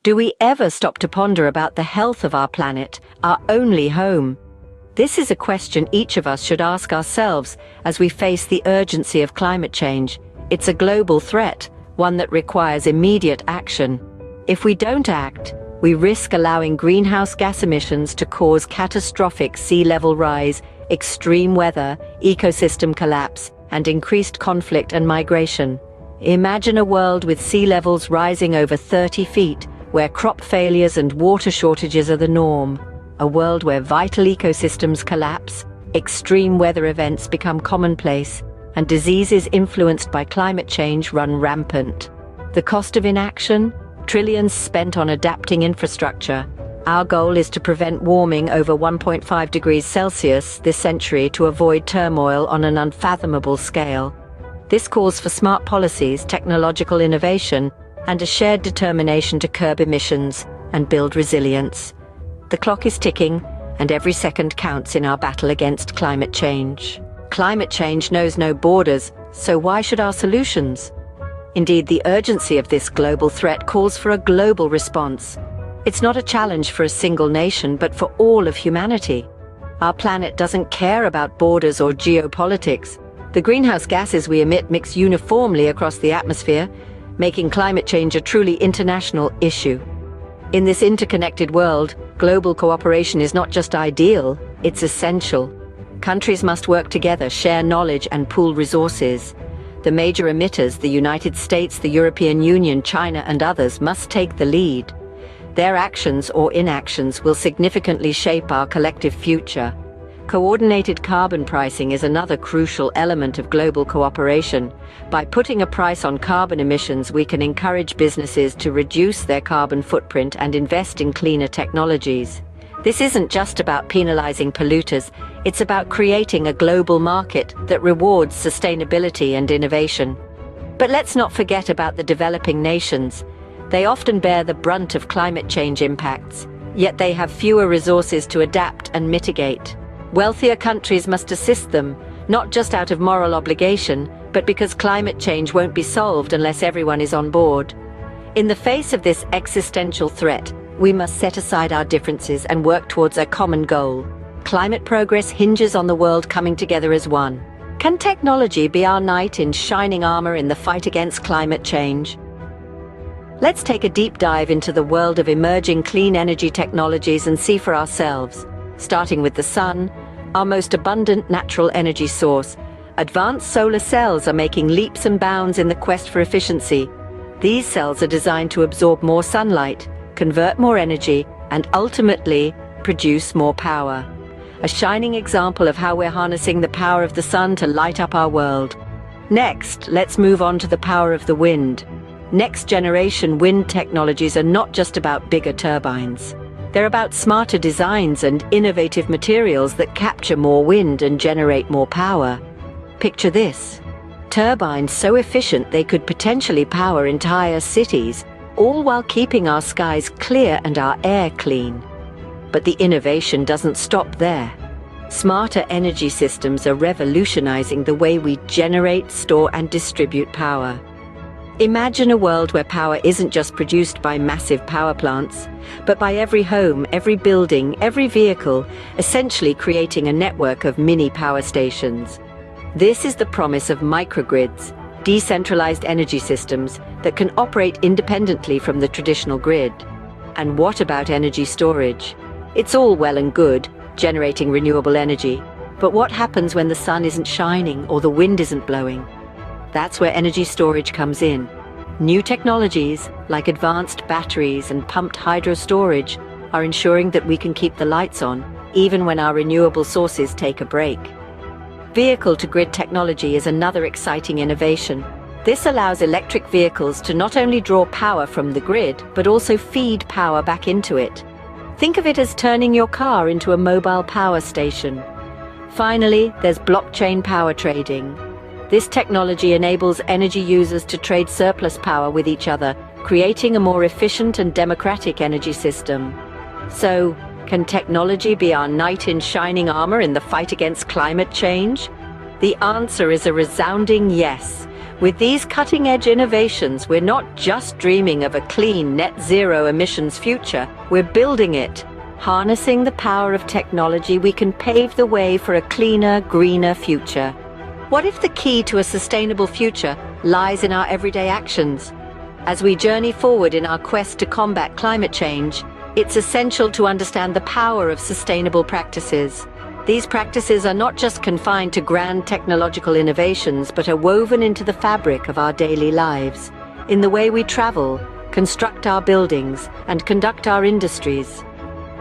Do we ever stop to ponder about the health of our planet, our only home? This is a question each of us should ask ourselves as we face the urgency of climate change. It's a global threat, one that requires immediate action. If we don't act, we risk allowing greenhouse gas emissions to cause catastrophic sea level rise, extreme weather, ecosystem collapse, and increased conflict and migration. Imagine a world with sea levels rising over 30 feet, where crop failures and water shortages are the norm. A world where vital ecosystems collapse, extreme weather events become commonplace, and diseases influenced by climate change run rampant. The cost of inaction? Trillions spent on adapting infrastructure. Our goal is to prevent warming over 1.5 degrees Celsius this century to avoid turmoil on an unfathomable scale. This calls for smart policies, technological innovation, and a shared determination to curb emissions and build resilience. The clock is ticking, and every second counts in our battle against climate change. Climate change knows no borders, so why should our solutions? Indeed, the urgency of this global threat calls for a global response. It's not a challenge for a single nation, but for all of humanity. Our planet doesn't care about borders or geopolitics. The greenhouse gases we emit mix uniformly across the atmosphere, making climate change a truly international issue. In this interconnected world, global cooperation is not just ideal, it's essential. Countries must work together, share knowledge, and pool resources. The major emitters, the United States, the European Union, China, and others, must take the lead. Their actions or inactions will significantly shape our collective future. Coordinated carbon pricing is another crucial element of global cooperation. By putting a price on carbon emissions, we can encourage businesses to reduce their carbon footprint and invest in cleaner technologies. This isn't just about penalizing polluters, it's about creating a global market that rewards sustainability and innovation. But let's not forget about the developing nations. They often bear the brunt of climate change impacts, yet they have fewer resources to adapt and mitigate. Wealthier countries must assist them, not just out of moral obligation, but because climate change won't be solved unless everyone is on board. In the face of this existential threat, we must set aside our differences and work towards a common goal. Climate progress hinges on the world coming together as one. Can technology be our knight in shining armor in the fight against climate change? Let's take a deep dive into the world of emerging clean energy technologies and see for ourselves. Starting with the sun, our most abundant natural energy source, advanced solar cells are making leaps and bounds in the quest for efficiency. These cells are designed to absorb more sunlight, convert more energy, and ultimately produce more power. A shining example of how we're harnessing the power of the sun to light up our world. Next, let's move on to the power of the wind. Next-generation wind technologies are not just about bigger turbines. They're about smarter designs and innovative materials that capture more wind and generate more power. Picture this: turbines so efficient they could potentially power entire cities, all while keeping our skies clear and our air clean. But the innovation doesn't stop there. Smarter energy systems are revolutionizing the way we generate, store, and distribute power. Imagine a world where power isn't just produced by massive power plants, but by every home, every building, every vehicle, essentially creating a network of mini power stations. This is the promise of microgrids, decentralized energy systems that can operate independently from the traditional grid. And what about energy storage? It's all well and good, generating renewable energy, but what happens when the sun isn't shining or the wind isn't blowing? That's where energy storage comes in. New technologies, like advanced batteries and pumped hydro storage, are ensuring that we can keep the lights on, even when our renewable sources take a break. Vehicle-to-grid technology is another exciting innovation. This allows electric vehicles to not only draw power from the grid, but also feed power back into it. Think of it as turning your car into a mobile power station. Finally, there's blockchain power trading. This technology enables energy users to trade surplus power with each other, creating a more efficient and democratic energy system. So, can technology be our knight in shining armor in the fight against climate change? The answer is a resounding yes. With these cutting-edge innovations, we're not just dreaming of a clean, net-zero emissions future, we're building it. Harnessing the power of technology, we can pave the way for a cleaner, greener future. What if the key to a sustainable future lies in our everyday actions? As we journey forward in our quest to combat climate change, it's essential to understand the power of sustainable practices. These practices are not just confined to grand technological innovations, but are woven into the fabric of our daily lives, in the way we travel, construct our buildings, and conduct our industries.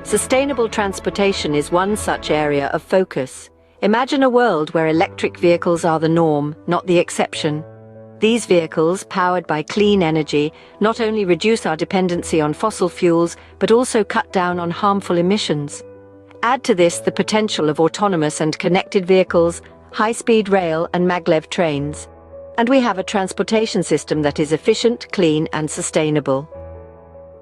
Sustainable transportation is one such area of focus. Imagine a world where electric vehicles are the norm, not the exception. These vehicles, powered by clean energy, not only reduce our dependency on fossil fuels, but also cut down on harmful emissions. Add to this the potential of autonomous and connected vehicles, high-speed rail and maglev trains, and we have a transportation system that is efficient, clean and sustainable.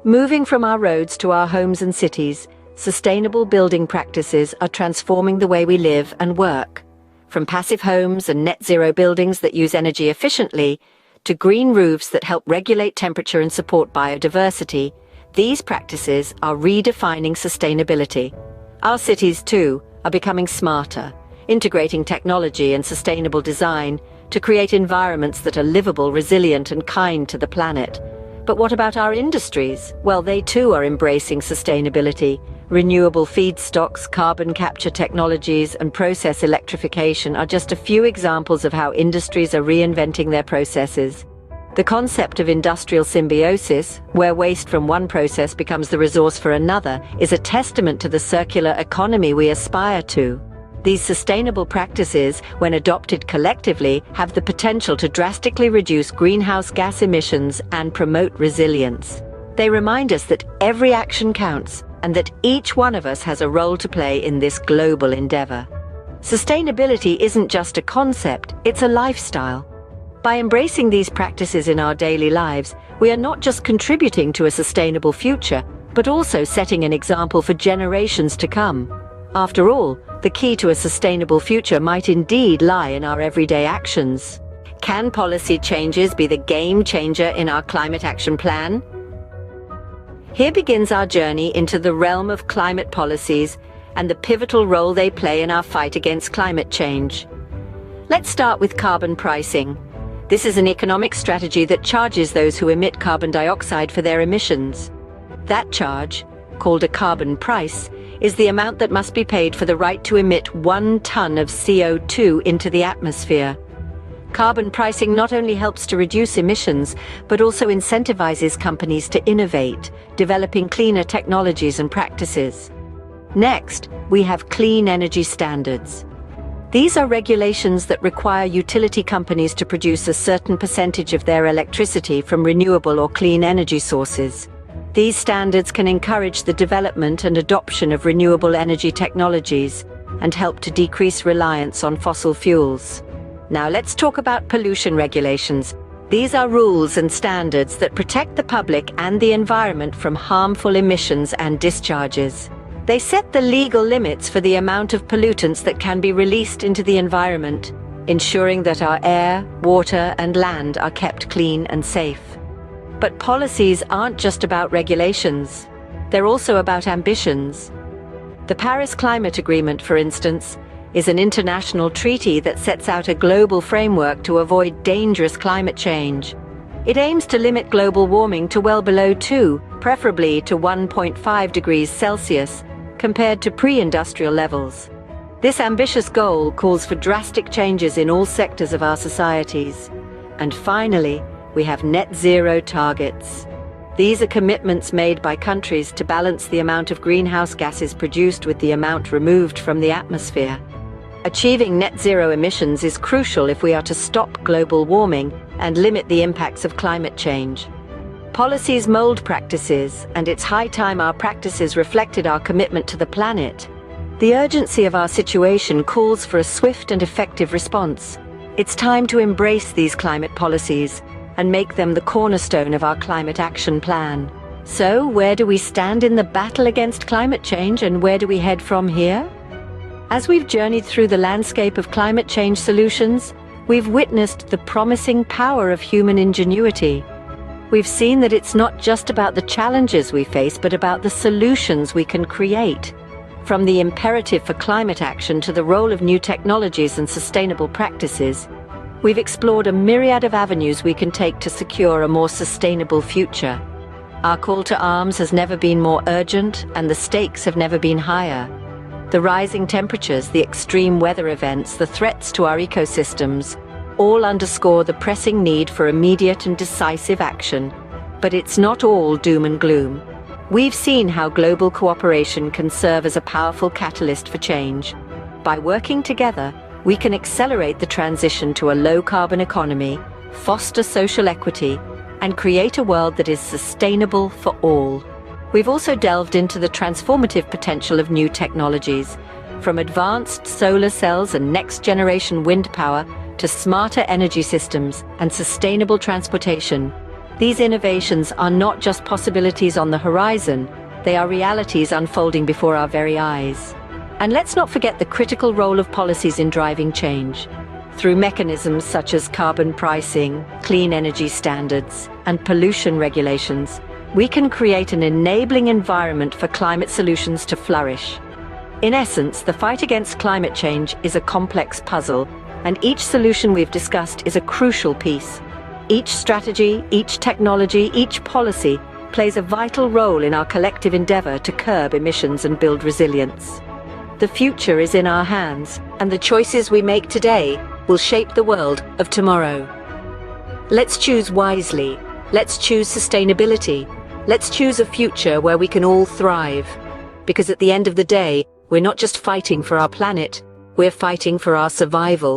Moving from our roads to our homes and cities, sustainable building practices are transforming the way we live and work. From passive homes and net-zero buildings that use energy efficiently, to green roofs that help regulate temperature and support biodiversity, these practices are redefining sustainability. Our cities, too, are becoming smarter, integrating technology and sustainable design to create environments that are livable, resilient, and kind to the planet. But what about our industries? Well, they too are embracing sustainability. Renewable feedstocks, carbon capture technologies, and process electrification are just a few examples of how industries are reinventing their processes. The concept of industrial symbiosis, where waste from one process becomes the resource for another, is a testament to the circular economy we aspire to. These sustainable practices, when adopted collectively, have the potential to drastically reduce greenhouse gas emissions and promote resilience. They remind us that every action counts, and that each one of us has a role to play in this global endeavor. Sustainability isn't just a concept, it's a lifestyle. By embracing these practices in our daily lives, we are not just contributing to a sustainable future, but also setting an example for generations to come. After all, the key to a sustainable future might indeed lie in our everyday actions. Can policy changes be the game changer in our climate action plan? Here begins our journey into the realm of climate policies and the pivotal role they play in our fight against climate change. Let's start with carbon pricing. This is an economic strategy that charges those who emit carbon dioxide for their emissions. That charge, called a carbon price, is the amount that must be paid for the right to emit 1 ton of CO2 into the atmosphere. Carbon pricing not only helps to reduce emissions, but also incentivizes companies to innovate, developing cleaner technologies and practices. Next, we have clean energy standards. These are regulations that require utility companies to produce a certain percentage of their electricity from renewable or clean energy sources. These standards can encourage the development and adoption of renewable energy technologies and help to decrease reliance on fossil fuels. Now let's talk about pollution regulations. These are rules and standards that protect the public and the environment from harmful emissions and discharges. They set the legal limits for the amount of pollutants that can be released into the environment, ensuring that our air, water, and land are kept clean and safe. But policies aren't just about regulations. They're also about ambitions. The Paris Climate Agreement, for instance, is an international treaty that sets out a global framework to avoid dangerous climate change. It aims to limit global warming to well below 2, preferably to 1.5 degrees Celsius, compared to pre-industrial levels. This ambitious goal calls for drastic changes in all sectors of our societies. And finally, we have net zero targets. These are commitments made by countries to balance the amount of greenhouse gases produced with the amount removed from the atmosphere. Achieving net zero emissions is crucial if we are to stop global warming and limit the impacts of climate change. Policies mold practices, and it's high time our practices reflected our commitment to the planet. The urgency of our situation calls for a swift and effective response. It's time to embrace these climate policies and make them the cornerstone of our climate action plan. So, where do we stand in the battle against climate change, and where do we head from here? As we've journeyed through the landscape of climate change solutions, We've witnessed the promising power of human ingenuity. We've seen that it's not just about the challenges we face, but about the solutions we can create. From the imperative for climate action to the role of new technologies and sustainable practices, we've explored a myriad of avenues we can take to secure a more sustainable future. Our call to arms has never been more urgent, and the stakes have never been higher. The rising temperatures, the extreme weather events, the threats to our ecosystems, all underscore the pressing need for immediate and decisive action. But it's not all doom and gloom. We've seen how global cooperation can serve as a powerful catalyst for change. By working together, we can accelerate the transition to a low-carbon economy, foster social equity, and create a world that is sustainable for all. We've also delved into the transformative potential of new technologies, from advanced solar cells and next-generation wind power to smarter energy systems and sustainable transportation. These innovations are not just possibilities on the horizon, they are realities unfolding before our very eyes. And let's not forget the critical role of policies in driving change. Through mechanisms such as carbon pricing, clean energy standards, and pollution regulations, we can create an enabling environment for climate solutions to flourish. In essence, the fight against climate change is a complex puzzle, and each solution we've discussed is a crucial piece. Each strategy, each technology, each policy plays a vital role in our collective endeavor to curb emissions and build resilience. The future is in our hands, and the choices we make today will shape the world of tomorrow. Let's choose wisely. Let's choose sustainability. Let's choose a future where we can all thrive. Because at the end of the day, we're not just fighting for our planet, we're fighting for our survival.